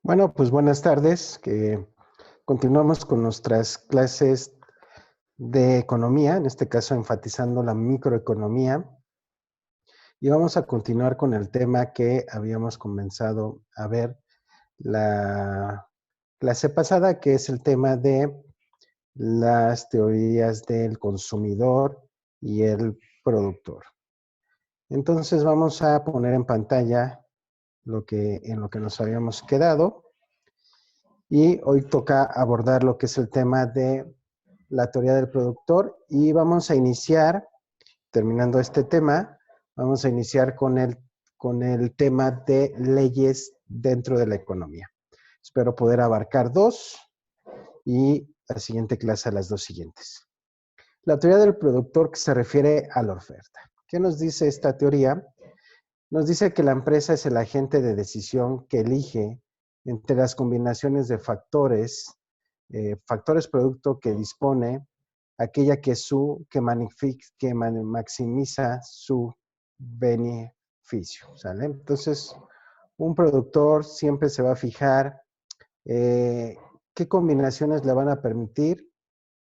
Bueno, pues buenas tardes, continuamos con nuestras clases de economía, en este caso enfatizando la microeconomía, y vamos a continuar con el tema que habíamos comenzado a ver la clase pasada, que es el tema de las teorías del consumidor y el productor. Entonces vamos a poner en pantalla en lo que nos habíamos quedado. Y hoy toca abordar lo que es el tema de la teoría del productor y vamos a iniciar, terminando este tema, vamos a iniciar con el tema de leyes dentro de la economía. Espero poder abarcar dos y la siguiente clase a las dos siguientes. La teoría del productor que se refiere a la oferta. ¿Qué nos dice esta teoría? Nos dice que la empresa es el agente de decisión que elige entre las combinaciones de factores producto que dispone, aquella que maximiza su beneficio, ¿sale? Entonces, un productor siempre se va a fijar eh, qué combinaciones le van a permitir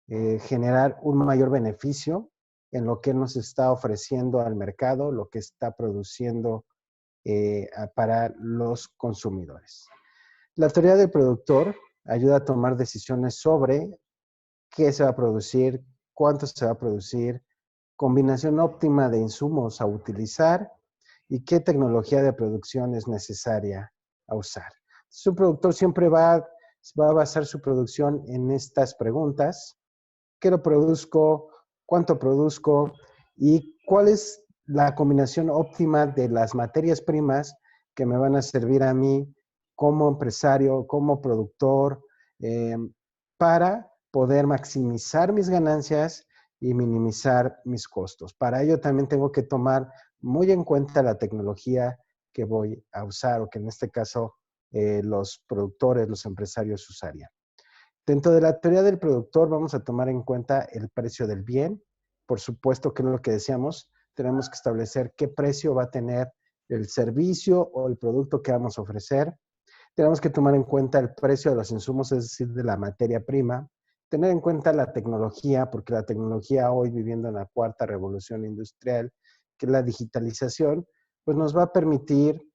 generar un mayor beneficio en lo que nos está ofreciendo al mercado, lo que está produciendo para los consumidores. La teoría del productor ayuda a tomar decisiones sobre qué se va a producir, cuánto se va a producir, combinación óptima de insumos a utilizar y qué tecnología de producción es necesaria a usar. Su productor siempre va a basar su producción en estas preguntas: ¿qué lo produzco? ¿Cuánto produzco? ¿Y cuál es la combinación óptima de las materias primas que me van a servir a mí como empresario, como productor, eh, para poder maximizar mis ganancias y minimizar mis costos? Para ello también tengo que tomar muy en cuenta la tecnología que voy a usar, o que en este caso los productores, los empresarios usarían. Dentro de la teoría del productor vamos a tomar en cuenta el precio del bien. Por supuesto, que es lo que decíamos, tenemos que establecer qué precio va a tener el servicio o el producto que vamos a ofrecer. Tenemos que tomar en cuenta el precio de los insumos, es decir, de la materia prima. Tener en cuenta la tecnología, porque la tecnología hoy, viviendo en la cuarta revolución industrial, que es la digitalización, pues nos va a permitir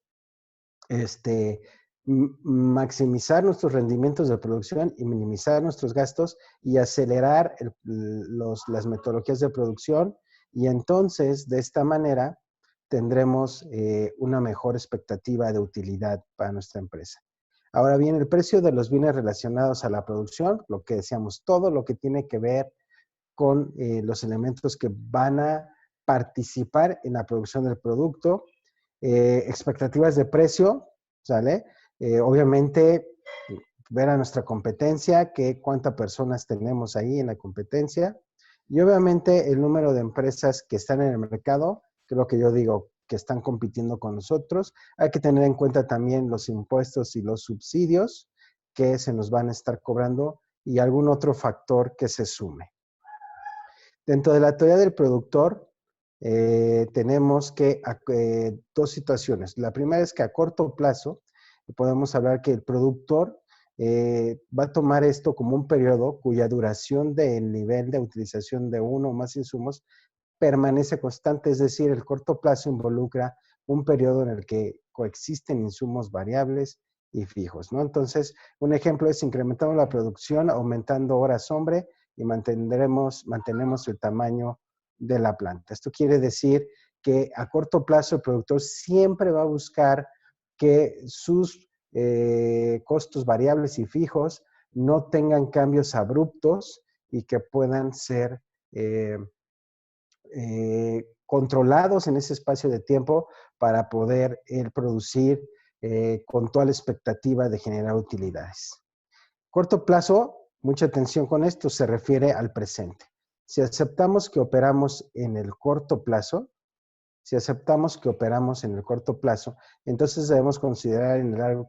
este, maximizar nuestros rendimientos de producción y minimizar nuestros gastos y acelerar las metodologías de producción, y entonces de esta manera tendremos una mejor expectativa de utilidad para nuestra empresa. Ahora bien, el precio de los bienes relacionados a la producción, lo que decíamos, todo lo que tiene que ver con los elementos que van a participar en la producción del producto, expectativas de precio, ¿sale? Obviamente, ver a nuestra competencia, cuántas personas tenemos ahí en la competencia, y obviamente el número de empresas que están en el mercado, que es lo que yo digo, que están compitiendo con nosotros. Hay que tener en cuenta también los impuestos y los subsidios que se nos van a estar cobrando y algún otro factor que se sume. Dentro de la teoría del productor, tenemos dos situaciones. La primera es que a corto plazo podemos hablar que el productor va a tomar esto como un periodo cuya duración del nivel de utilización de uno o más insumos permanece constante, es decir, el corto plazo involucra un periodo en el que coexisten insumos variables y fijos, ¿no? Entonces, un ejemplo es: incrementamos la producción aumentando horas hombre y mantenemos el tamaño de la planta. Esto quiere decir que a corto plazo el productor siempre va a buscar que sus costos variables y fijos no tengan cambios abruptos y que puedan ser controlados en ese espacio de tiempo para poder producir con toda la expectativa de generar utilidades. Corto plazo, mucha atención con esto, se refiere al presente. Si aceptamos que operamos en el corto plazo, entonces debemos considerar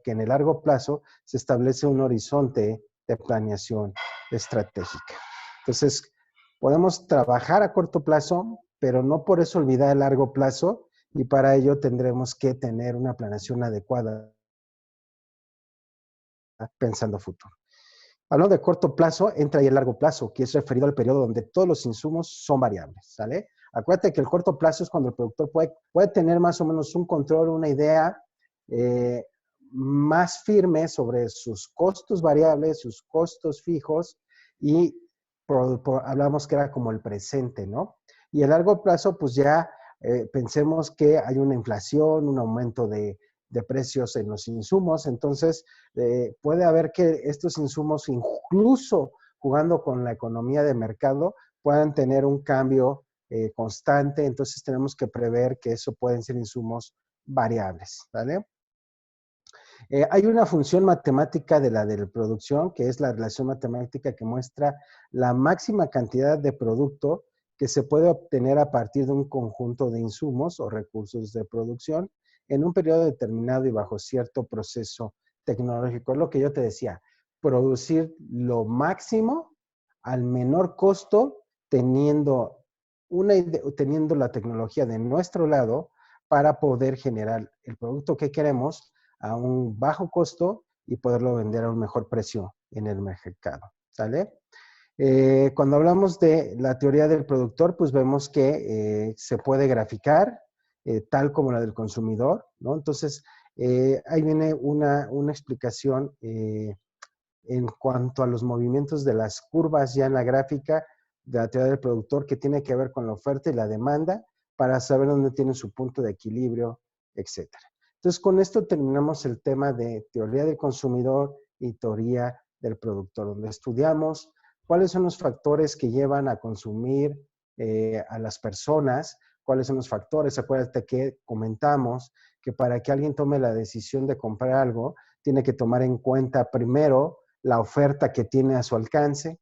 que en el largo plazo se establece un horizonte de planeación estratégica. Entonces, podemos trabajar a corto plazo, pero no por eso olvidar el largo plazo, y para ello tendremos que tener una planeación adecuada pensando futuro. Hablando de corto plazo, entra ahí el largo plazo, que es referido al periodo donde todos los insumos son variables, ¿sale? Acuérdate que el corto plazo es cuando el productor puede tener más o menos un control, una idea más firme sobre sus costos variables, sus costos fijos, y hablamos que era como el presente, ¿no? Y el largo plazo, pues ya pensemos que hay una inflación, un aumento de precios en los insumos, entonces puede haber que estos insumos, incluso jugando con la economía de mercado, puedan tener un cambio constante, entonces tenemos que prever que eso pueden ser insumos variables, ¿vale? Hay una función matemática de la de producción, que es la relación matemática que muestra la máxima cantidad de producto que se puede obtener a partir de un conjunto de insumos o recursos de producción en un periodo determinado y bajo cierto proceso tecnológico. Es lo que yo te decía, producir lo máximo al menor costo teniendo teniendo la tecnología de nuestro lado para poder generar el producto que queremos a un bajo costo y poderlo vender a un mejor precio en el mercado, ¿sale? Cuando hablamos de la teoría del productor, pues vemos que se puede graficar tal como la del consumidor, ¿no? Entonces, ahí viene una explicación en cuanto a los movimientos de las curvas ya en la gráfica de la teoría del productor, que tiene que ver con la oferta y la demanda para saber dónde tiene su punto de equilibrio, etcétera. Entonces, con esto terminamos el tema de teoría del consumidor y teoría del productor, donde estudiamos cuáles son los factores que llevan a consumir a las personas, cuáles son los factores. Acuérdate que comentamos que para que alguien tome la decisión de comprar algo, tiene que tomar en cuenta primero la oferta que tiene a su alcance,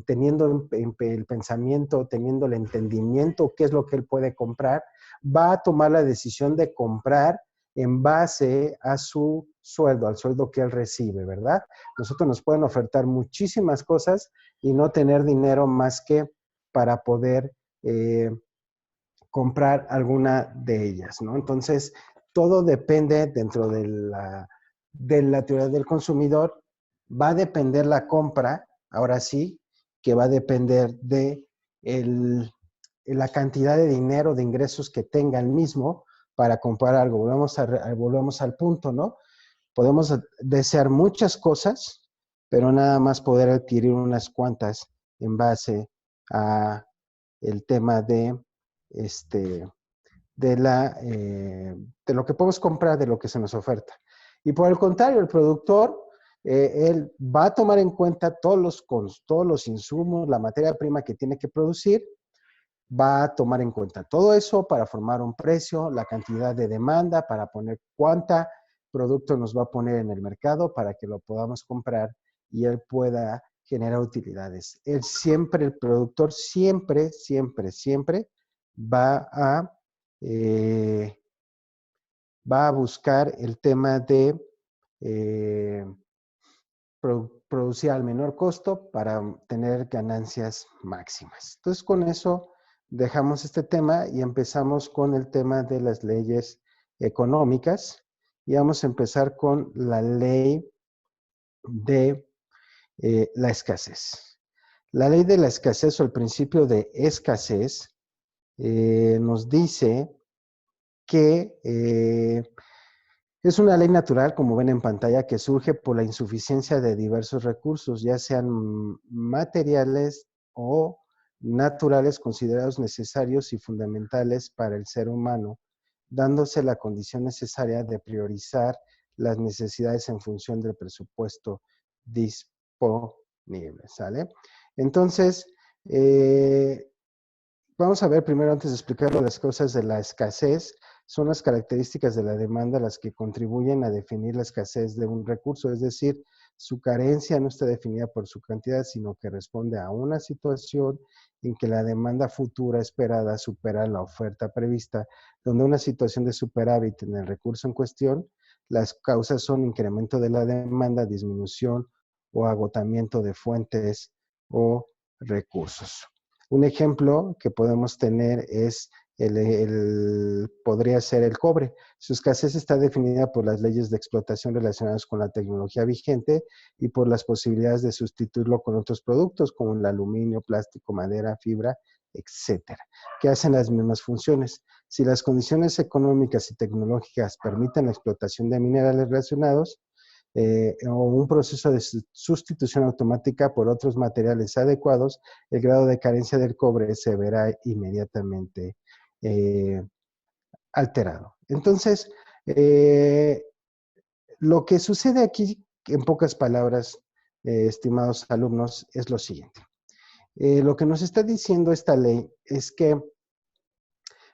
teniendo el pensamiento, teniendo el entendimiento qué es lo que él puede comprar, va a tomar la decisión de comprar en base a su sueldo, al sueldo que él recibe, ¿verdad? Nosotros nos pueden ofertar muchísimas cosas y no tener dinero más que para poder comprar alguna de ellas, ¿no? Entonces, todo depende dentro de la teoría del consumidor. Va a depender la compra, ahora sí, que va a depender de la cantidad de dinero, de ingresos que tenga el mismo para comprar algo. Volvemos al punto, ¿no? Podemos desear muchas cosas, pero nada más poder adquirir unas cuantas en base a el tema este, de lo que podemos comprar, de lo que se nos oferta. Y por el contrario, el productor, él va a tomar en cuenta todos los insumos, la materia prima que tiene que producir, va a tomar en cuenta todo eso para formar un precio, la cantidad de demanda, para poner cuánta producto nos va a poner en el mercado para que lo podamos comprar y él pueda generar utilidades. El productor siempre, siempre, siempre va a, eh, va a buscar el tema de eh, producir al menor costo para tener ganancias máximas. Entonces, con eso dejamos este tema y empezamos con el tema de las leyes económicas. Y vamos a empezar con la ley de la escasez. La ley de la escasez o el principio de escasez nos dice que es una ley natural, como ven en pantalla, que surge por la insuficiencia de diversos recursos, ya sean materiales o naturales considerados necesarios y fundamentales para el ser humano, dándose la condición necesaria de priorizar las necesidades en función del presupuesto disponible, ¿sale? Entonces, vamos a ver primero, antes de explicar las cosas de la escasez, son las características de la demanda las que contribuyen a definir la escasez de un recurso, es decir, su carencia no está definida por su cantidad, sino que responde a una situación en que la demanda futura esperada supera la oferta prevista, donde una situación de superávit en el recurso en cuestión, las causas son incremento de la demanda, disminución o agotamiento de fuentes o recursos. Un ejemplo que podemos tener es podría ser el cobre. Su escasez está definida por las leyes de explotación relacionadas con la tecnología vigente y por las posibilidades de sustituirlo con otros productos como el aluminio, plástico, madera, fibra, etcétera, que hacen las mismas funciones. Si las condiciones económicas y tecnológicas permiten la explotación de minerales relacionados, o un proceso de sustitución automática por otros materiales adecuados, el grado de carencia del cobre se verá inmediatamente alterado. Entonces, lo que sucede aquí, en pocas palabras, estimados alumnos, es lo siguiente. Lo que nos está diciendo esta ley es que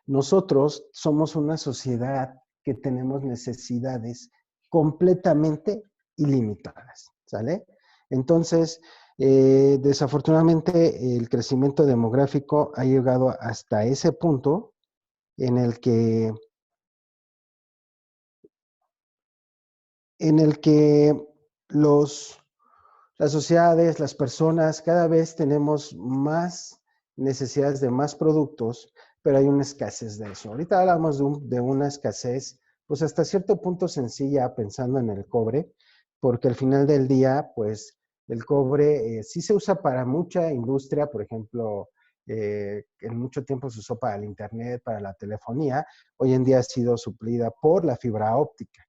nosotros somos una sociedad que tenemos necesidades completamente ilimitadas, ¿sale? Entonces, desafortunadamente, el crecimiento demográfico ha llegado hasta ese punto en el que, los, las sociedades, las personas, cada vez tenemos más necesidades de más productos, pero hay una escasez de eso. Ahorita hablamos de una escasez, pues hasta cierto punto sencilla, pensando en el cobre, porque al final del día, pues el cobre sí se usa para mucha industria, por ejemplo, en mucho tiempo se usó para el internet, para la telefonía, hoy en día ha sido suplida por la fibra óptica.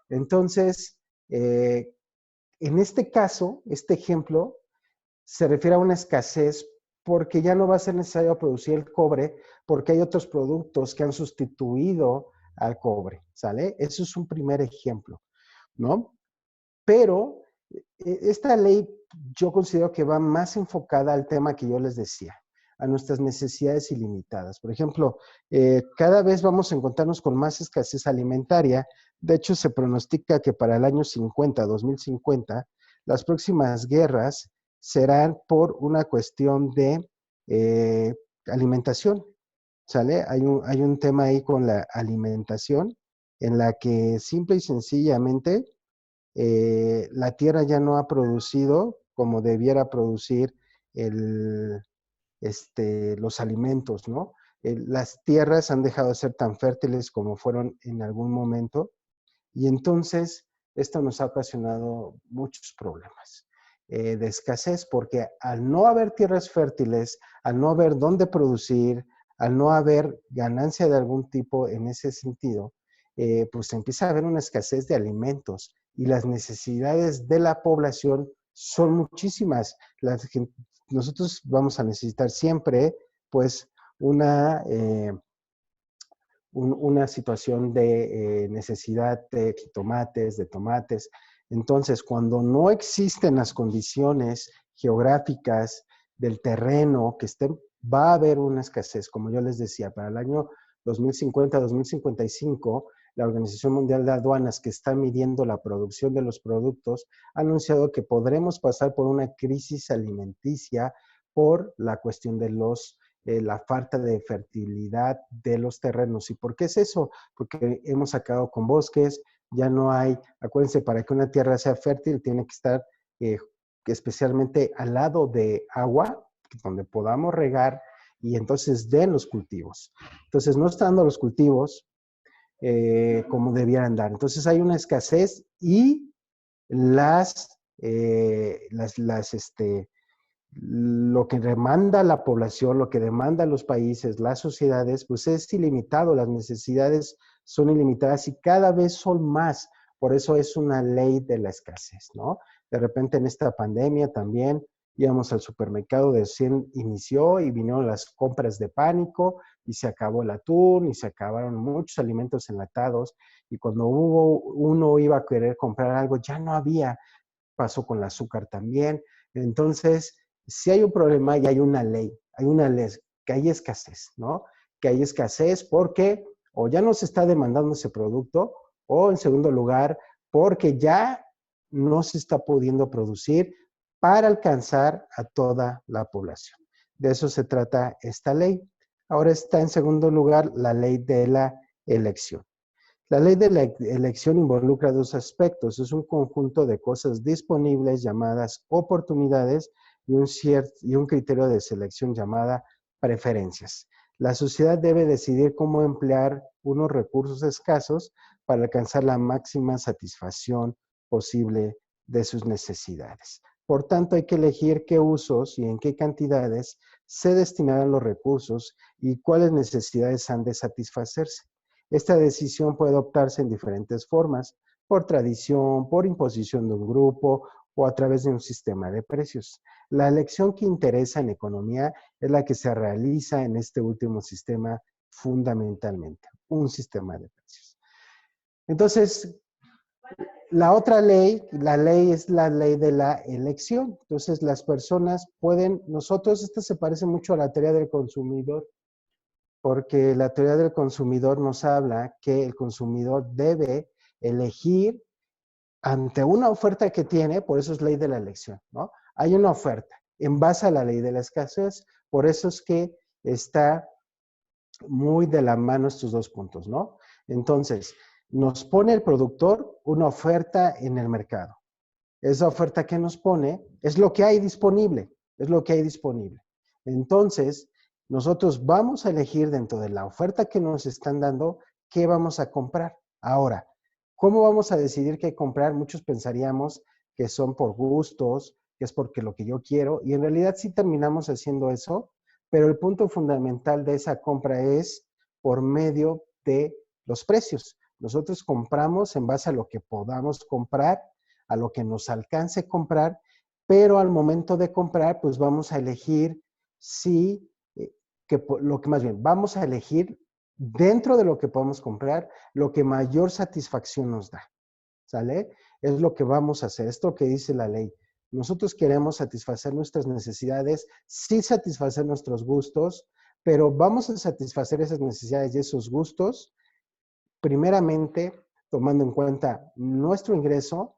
Entonces, en este caso, este ejemplo, se refiere a una escasez porque ya no va a ser necesario producir el cobre porque hay otros productos que han sustituido al cobre, ¿sale? Eso es un primer ejemplo, ¿no? Pero esta ley yo considero que va más enfocada al tema que yo les decía, a nuestras necesidades ilimitadas. Por ejemplo, cada vez vamos a encontrarnos con más escasez alimentaria. De hecho, se pronostica que para el año 50, 2050, las próximas guerras serán por una cuestión de eh, alimentación, ¿sale? Hay un tema ahí con la alimentación en la que simple y sencillamente la tierra ya no ha producido como debiera producir el, los alimentos, ¿no? Las tierras han dejado de ser tan fértiles como fueron en algún momento y entonces esto nos ha ocasionado muchos problemas de escasez porque al no haber tierras fértiles, al no haber dónde producir, al no haber ganancia de algún tipo en ese sentido, pues empieza a haber una escasez de alimentos y las necesidades de la población son muchísimas. Nosotros vamos a necesitar siempre, pues, una situación de necesidad de jitomates, de tomates. Entonces, cuando no existen las condiciones geográficas del terreno que estén, va a haber una escasez. Como yo les decía, para el año 2050-2055, la Organización Mundial de Aduanas, que está midiendo la producción de los productos, ha anunciado que podremos pasar por una crisis alimenticia por la cuestión de la falta de fertilidad de los terrenos. ¿Y por qué es eso? Porque hemos acabado con bosques, ya no hay, acuérdense, para que una tierra sea fértil tiene que estar especialmente al lado de agua, donde podamos regar y entonces den los cultivos. Entonces no están dando los cultivos como debieran dar. Entonces hay una escasez y lo que demanda la población, lo que demandan los países, las sociedades, pues es ilimitado, las necesidades son ilimitadas y cada vez son más. Por eso es una ley de la escasez, ¿no? De repente en esta pandemia también íbamos al supermercado, recién inició y vinieron las compras de pánico y se acabó el atún y se acabaron muchos alimentos enlatados y cuando uno iba a querer comprar algo ya no había, pasó con el azúcar también. Entonces, si hay un problema y hay una ley, que hay escasez, ¿no? Que hay escasez porque o ya no se está demandando ese producto o en segundo lugar, porque ya no se está pudiendo producir para alcanzar a toda la población. De eso se trata esta ley. Ahora está en segundo lugar la ley de la elección. La ley de la elección involucra dos aspectos. Es un conjunto de cosas disponibles llamadas oportunidades y un criterio de selección llamada preferencias. La sociedad debe decidir cómo emplear unos recursos escasos para alcanzar la máxima satisfacción posible de sus necesidades. Por tanto, hay que elegir qué usos y en qué cantidades se destinarán los recursos y cuáles necesidades han de satisfacerse. Esta decisión puede optarse en diferentes formas, por tradición, por imposición de un grupo o a través de un sistema de precios. La elección que interesa en economía es la que se realiza en este último sistema fundamentalmente, un sistema de precios. Entonces, la otra ley, la ley es la ley de la elección. Entonces, las personas pueden, nosotros, esto se parece mucho a la teoría del consumidor, porque la teoría del consumidor nos habla que el consumidor debe elegir ante una oferta que tiene, por eso es ley de la elección, ¿no? Hay una oferta en base a la ley de la escasez, por eso es que está muy de la mano estos dos puntos, ¿no? Entonces, nos pone el productor una oferta en el mercado. Esa oferta que nos pone es lo que hay disponible, es lo que hay disponible. Entonces, nosotros vamos a elegir dentro de la oferta que nos están dando qué vamos a comprar. Ahora, ¿cómo vamos a decidir qué comprar? Muchos pensaríamos que son por gustos, que es porque lo que yo quiero, y en realidad sí terminamos haciendo eso, pero el punto fundamental de esa compra es por medio de los precios. Nosotros compramos en base a lo que podamos comprar, a lo que nos alcance comprar, pero al momento de comprar, pues vamos a elegir si, lo que más bien, vamos a elegir dentro de lo que podemos comprar, lo que mayor satisfacción nos da, ¿sale? Es lo que vamos a hacer, esto que dice la ley. Nosotros queremos satisfacer nuestras necesidades, sí satisfacer nuestros gustos, pero vamos a satisfacer esas necesidades y esos gustos, primeramente tomando en cuenta nuestro ingreso,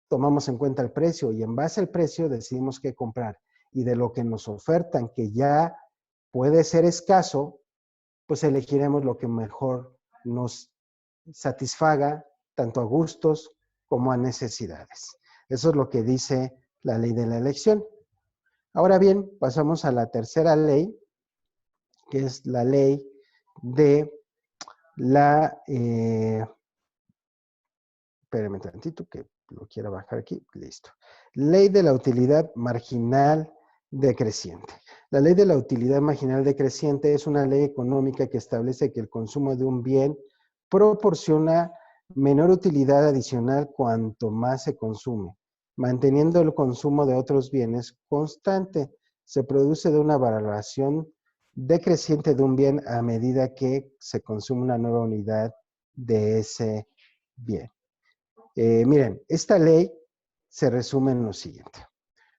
tomamos en cuenta el precio y en base al precio decidimos qué comprar. Y de lo que nos ofertan, que ya puede ser escaso, pues elegiremos lo que mejor nos satisfaga tanto a gustos como a necesidades. Eso es lo que dice la ley de la elección. Ahora bien, pasamos a la tercera ley, que es la ley de la... espérame tantito que lo quiero bajar aquí. Listo. Ley de la utilidad marginal decreciente. La ley de la utilidad marginal decreciente es una ley económica que establece que el consumo de un bien proporciona menor utilidad adicional cuanto más se consume, manteniendo el consumo de otros bienes constante. Se produce de una valoración decreciente de un bien a medida que se consume una nueva unidad de ese bien. Miren, esta ley se resume en lo siguiente.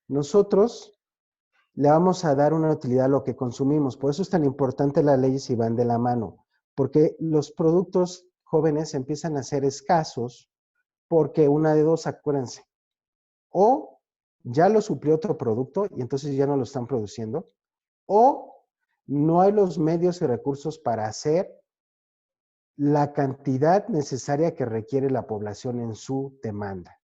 Nosotros le vamos a dar una utilidad a lo que consumimos. Por eso es tan importante las leyes y van de la mano. Porque los productos jóvenes empiezan a ser escasos porque una de dos, acuérdense. O ya lo suplió otro producto y entonces ya no lo están produciendo. O no hay los medios y recursos para hacer la cantidad necesaria que requiere la población en su demanda.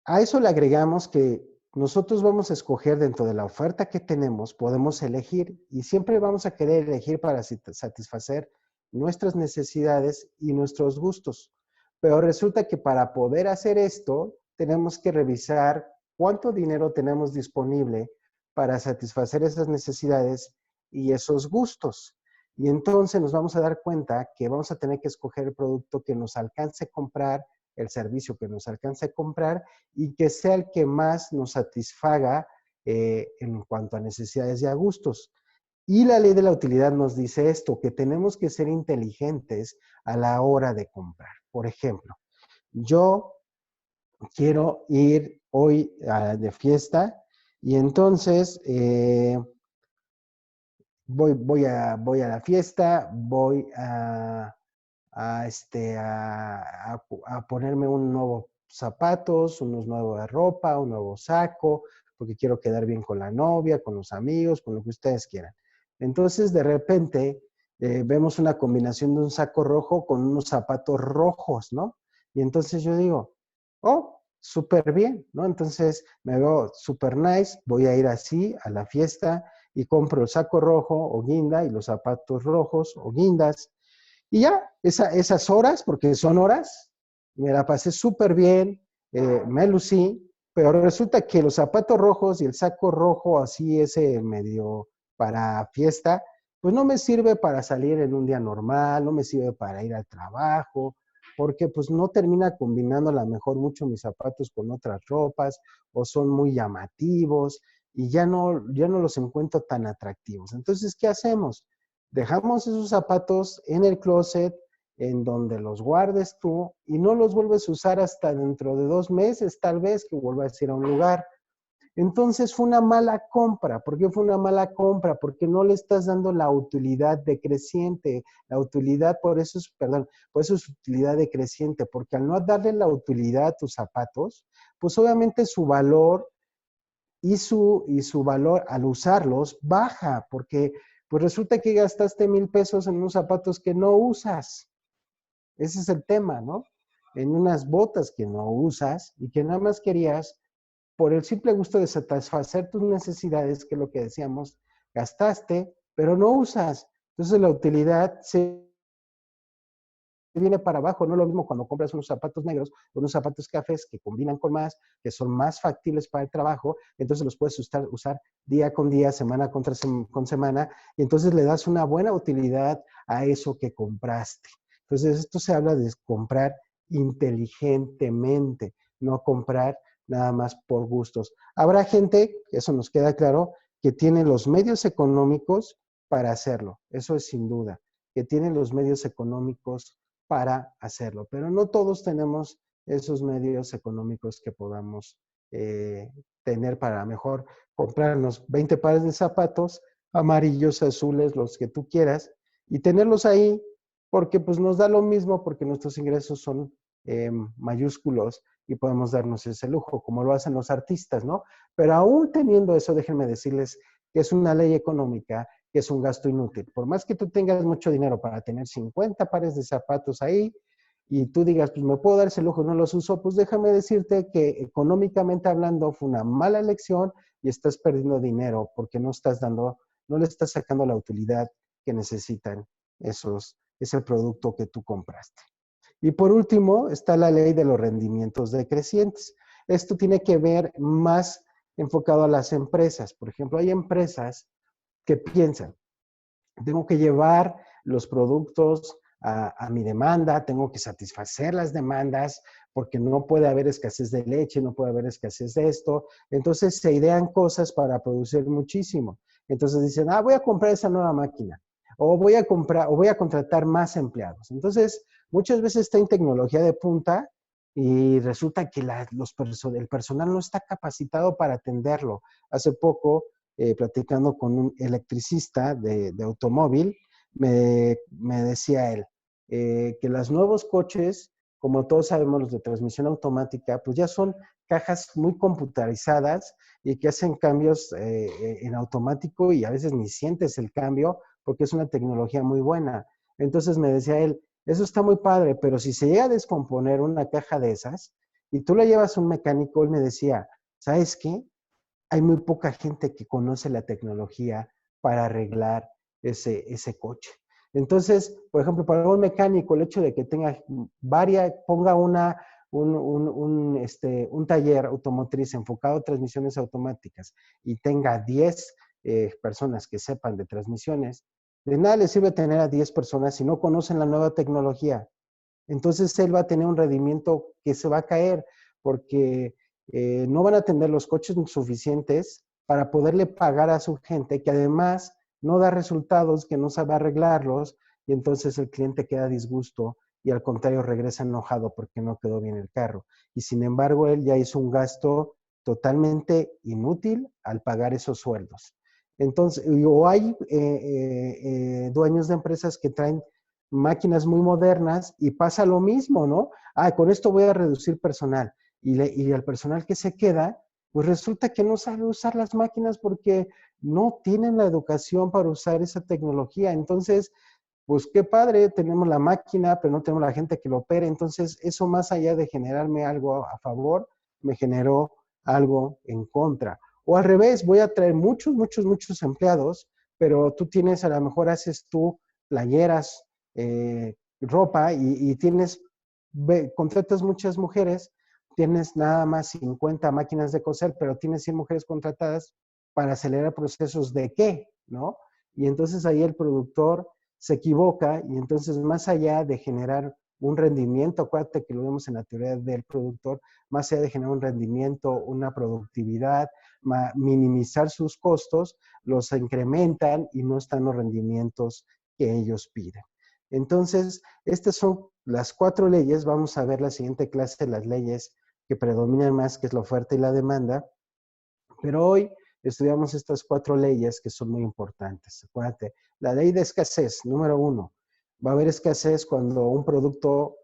A eso le agregamos que nosotros vamos a escoger dentro de la oferta que tenemos, podemos elegir y siempre vamos a querer elegir para satisfacer nuestras necesidades y nuestros gustos. Pero resulta que para poder hacer esto, tenemos que revisar cuánto dinero tenemos disponible para satisfacer esas necesidades y esos gustos. Y entonces nos vamos a dar cuenta que vamos a tener que escoger el producto que nos alcance a comprar, el servicio que nos alcance a comprar y que sea el que más nos satisfaga en cuanto a necesidades y a gustos. Y la ley de la utilidad nos dice esto, que tenemos que ser inteligentes a la hora de comprar. Por ejemplo, yo quiero ir hoy de fiesta y entonces voy a la fiesta, voy a ponerme un nuevo zapatos, unos nuevos de ropa, un nuevo saco, porque quiero quedar bien con la novia, con los amigos, con lo que ustedes quieran. Entonces, de repente, vemos una combinación de un saco rojo con unos zapatos rojos, ¿no? Y entonces yo digo, oh, súper bien, ¿no? Entonces me veo súper nice, voy a ir así a la fiesta y compro el saco rojo o guinda y los zapatos rojos o guindas. Y ya, esas horas, porque son horas, me la pasé súper bien, me lucí, pero resulta que los zapatos rojos y el saco rojo, así ese medio para fiesta, pues no me sirve para salir en un día normal, no me sirve para ir al trabajo, porque pues no termina combinando a lo mejor mucho mis zapatos con otras ropas o son muy llamativos y ya no los encuentro tan atractivos. Entonces, ¿qué hacemos? Dejamos esos zapatos en el closet, en donde los guardes tú y no los vuelves a usar hasta dentro de 2 meses, tal vez que vuelvas a ir a un lugar. Entonces fue una mala compra. ¿Por qué fue una mala compra? Porque no le estás dando la utilidad decreciente. La utilidad, por eso es, perdón, por eso es utilidad decreciente, porque al no darle la utilidad a tus zapatos, pues obviamente su valor y su valor al usarlos baja, porque pues resulta que gastaste 1,000 pesos en unos zapatos que no usas. Ese es el tema, ¿no? En unas botas que no usas y que nada más querías por el simple gusto de satisfacer tus necesidades, que es lo que decíamos, gastaste, pero no usas. Entonces la utilidad se viene para abajo. No es lo mismo cuando compras unos zapatos negros o unos zapatos cafés que combinan con más, que son más factibles para el trabajo, entonces los puedes usar día con día, semana con semana, y entonces le das una buena utilidad a eso que compraste. Entonces esto se habla de comprar inteligentemente, no comprar nada más por gustos. Habrá gente, eso nos queda claro, que tiene los medios económicos para hacerlo, eso es sin duda, que tienen los medios económicos para hacerlo, pero no todos tenemos esos medios económicos que podamos tener para mejor comprarnos 20 pares de zapatos, amarillos, azules, los que tú quieras, y tenerlos ahí porque pues nos da lo mismo porque nuestros ingresos son mayúsculos y podemos darnos ese lujo, como lo hacen los artistas, ¿no? Pero aún teniendo eso, déjenme decirles que es una ley económica, que es un gasto inútil. Por más que tú tengas mucho dinero para tener 50 pares de zapatos ahí y tú digas, pues me puedo dar ese lujo, no los uso, pues déjame decirte que económicamente hablando fue una mala elección y estás perdiendo dinero porque no le estás sacando la utilidad que necesitan ese producto que tú compraste. Y por último, está la ley de los rendimientos decrecientes. Esto tiene que ver más enfocado a las empresas. Por ejemplo, hay empresas que piensan, tengo que llevar los productos a mi demanda, tengo que satisfacer las demandas, porque no puede haber escasez de leche, no puede haber escasez de esto. Entonces se idean cosas para producir muchísimo. Entonces dicen, voy a comprar esa nueva máquina, o voy a contratar más empleados. Entonces, muchas veces está en tecnología de punta y resulta que el personal no está capacitado para atenderlo. Hace poco, platicando con un electricista de automóvil, me decía él que los nuevos coches, como todos sabemos, los de transmisión automática, pues ya son cajas muy computarizadas y que hacen cambios en automático y a veces ni sientes el cambio porque es una tecnología muy buena. Entonces me decía él, eso está muy padre, pero si se llega a descomponer una caja de esas y tú la llevas a un mecánico, él me decía, ¿sabes qué? Hay muy poca gente que conoce la tecnología para arreglar ese coche. Entonces, por ejemplo, para un mecánico, el hecho de que ponga un taller automotriz enfocado a transmisiones automáticas y tenga 10 personas que sepan de transmisiones, de nada le sirve tener a 10 personas si no conocen la nueva tecnología. Entonces él va a tener un rendimiento que se va a caer porque no van a tener los coches suficientes para poderle pagar a su gente, que además no da resultados, que no sabe arreglarlos, y entonces el cliente queda a disgusto y al contrario regresa enojado porque no quedó bien el carro. Y sin embargo, él ya hizo un gasto totalmente inútil al pagar esos sueldos. Entonces, o hay dueños de empresas que traen máquinas muy modernas y pasa lo mismo, ¿no? Con esto voy a reducir personal. Y el personal que se queda, pues resulta que no sabe usar las máquinas porque no tienen la educación para usar esa tecnología. Entonces, pues qué padre, tenemos la máquina, pero no tenemos la gente que lo opere. Entonces, eso más allá de generarme algo a favor, me generó algo en contra. O al revés, voy a traer muchos empleados, pero tú tienes, a lo mejor haces tú playeras, ropa y tienes, contratas muchas mujeres, tienes nada más 50 máquinas de coser, pero tienes 100 mujeres contratadas para acelerar procesos de qué, ¿no? Y entonces ahí el productor se equivoca y entonces más allá de generar un rendimiento, acuérdate que lo vemos en la teoría del productor, más allá de generar un rendimiento, una productividad, minimizar sus costos, los incrementan y no están los rendimientos que ellos piden. Entonces, estas son las 4 leyes. Vamos a ver la siguiente clase, las leyes que predominan más, que es la oferta y la demanda. Pero hoy estudiamos estas 4 leyes que son muy importantes. Acuérdate, la ley de escasez, número 1. Va a haber escasez cuando un producto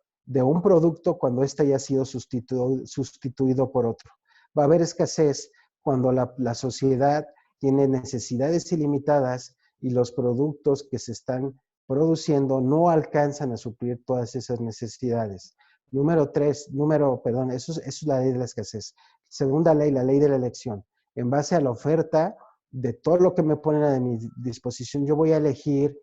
cuando éste haya sido sustituido por otro. Va a haber escasez cuando la sociedad tiene necesidades ilimitadas y los productos que se están produciendo no alcanzan a suplir todas esas necesidades. Eso es la ley de la escasez. Segunda ley, la ley de la elección. En base a la oferta de todo lo que me ponen a mi disposición, yo voy a elegir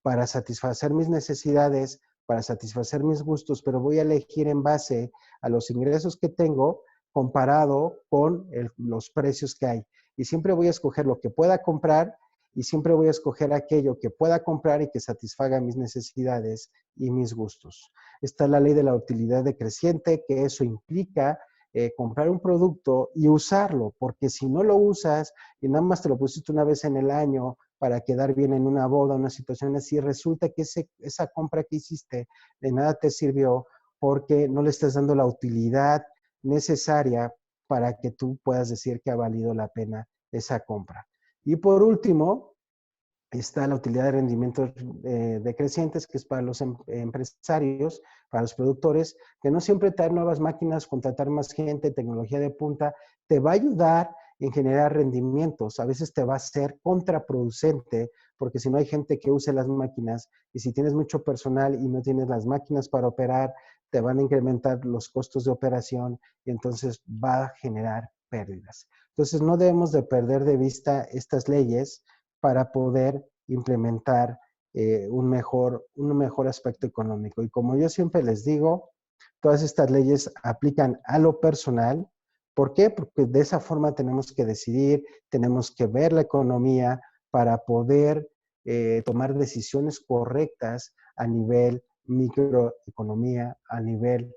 para satisfacer mis necesidades, para satisfacer mis gustos, pero voy a elegir en base a los ingresos que tengo comparado con los precios que hay. Y siempre voy a escoger lo que pueda comprar y siempre voy a escoger aquello que pueda comprar y que satisfaga mis necesidades y mis gustos. Está la ley de la utilidad decreciente, que eso implica comprar un producto y usarlo, porque si no lo usas y nada más te lo pusiste una vez en el año para quedar bien en una boda, una situación así, resulta que esa compra que hiciste de nada te sirvió porque no le estás dando la utilidad necesaria para que tú puedas decir que ha valido la pena esa compra. Y por último, está la utilidad de rendimientos decrecientes, que es para los empresarios, para los productores, que no siempre traer nuevas máquinas, contratar más gente, tecnología de punta, te va a ayudar en generar rendimientos. A veces te va a ser contraproducente, porque si no hay gente que use las máquinas, y si tienes mucho personal y no tienes las máquinas para operar, te van a incrementar los costos de operación y entonces va a generar pérdidas. Entonces no debemos de perder de vista estas leyes para poder implementar un mejor aspecto económico. Y como yo siempre les digo, todas estas leyes aplican a lo personal. ¿Por qué? Porque de esa forma tenemos que decidir, tenemos que ver la economía para poder tomar decisiones correctas a nivel microeconomía, a nivel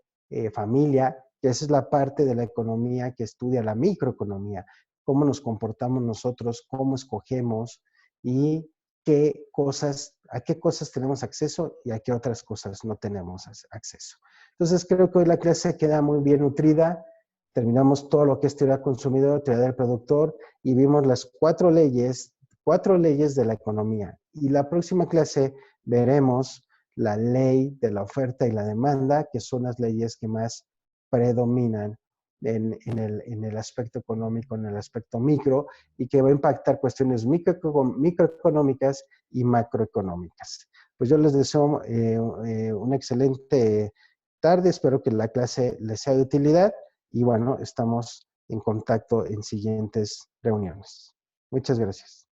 familia, que esa es la parte de la economía que estudia la microeconomía, cómo nos comportamos nosotros, cómo escogemos y a qué cosas tenemos acceso y a qué otras cosas no tenemos acceso. Entonces creo que hoy la clase queda muy bien nutrida. Terminamos todo lo que es teoría del consumidor, teoría del productor y vimos las 4 leyes de la economía. Y la próxima clase veremos la ley de la oferta y la demanda, que son las leyes que más predominan en el aspecto económico, en el aspecto micro, y que va a impactar cuestiones microeconómicas y macroeconómicas. Pues yo les deseo una excelente tarde, espero que la clase les sea de utilidad y bueno, estamos en contacto en siguientes reuniones. Muchas gracias.